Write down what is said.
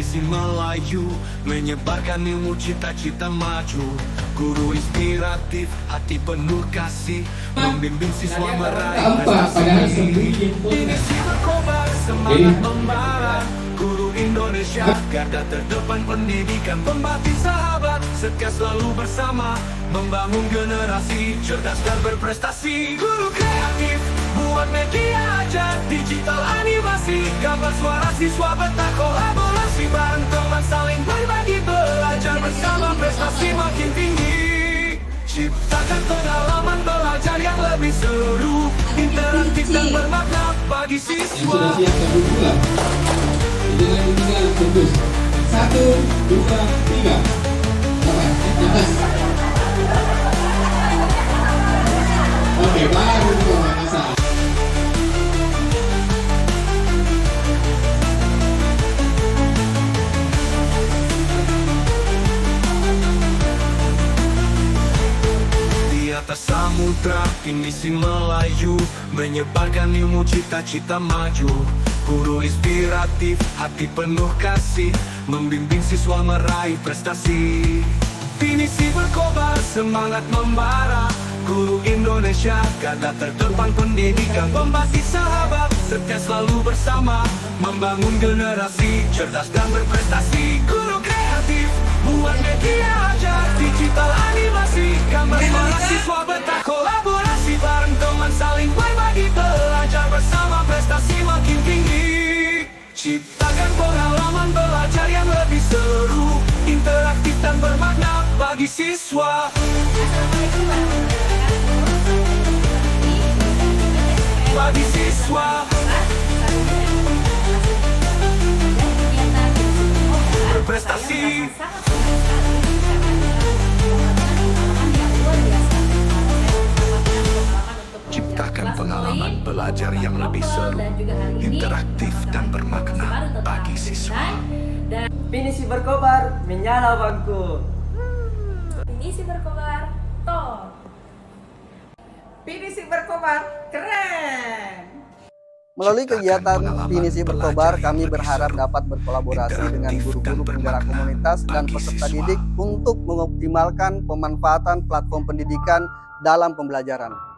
Pinisi Melayu, menyebarkan ilmu cita-cita maju. Guru inspiratif, hati penuh kasih, membimbing siswa meraih prestasi. Pinisi berkobar, semangat membara. Guru Indonesia, garda terdepan pendidikan, pembatin sahabat, setia selalu bersama, membangun generasi cerdas dan berprestasi. Guru kreatif, buat media ajar, digital animasi, gambar suara siswa betah kolaborasi, bareng teman saling berbagi belajar bersama, prestasi makin tinggi. Ciptakan pengalaman belajar yang lebih seru, interaktif dan bermakna bagi siswa. Yang sudah siap satu dua. Dengan tinggal fokus. 1, 2, 3. Atas. Oke, baru pemanasan. Di atas samudra, Pinisi Melayu, menyebarkan ilmu cita-cita maju. Guru inspiratif, hati penuh kasih, membimbing siswa meraih prestasi. Pinisi berkobar, semangat membara. Guru Indonesia, garda terdepan pendidikan, pembasih sahabat, setia selalu bersama, membangun generasi cerdas dan berprestasi. Guru kreatif, buat media ajar, digital animasi, gambar suara siswa betah kolaborasi, bareng teman saling berbagi belajar bersama, prestasi makin tinggi. Ciptakan pengalaman belajar yang lebih seru, interaktif dan bermakna bagi siswa. Bagi siswa berprestasi. Ciptakan pengalaman belajar yang lebih seru, interaktif dan bermakna bagi siswa. Pinisi berkobar, menyala bangku. Pinisi berkobar, tol. Pinisi berkobar, keren. Melalui kegiatan Pinisi Berkobar, kami berharap dapat berkolaborasi dengan guru-guru penggerak komunitas dan peserta didik untuk mengoptimalkan pemanfaatan platform pendidikan dalam pembelajaran.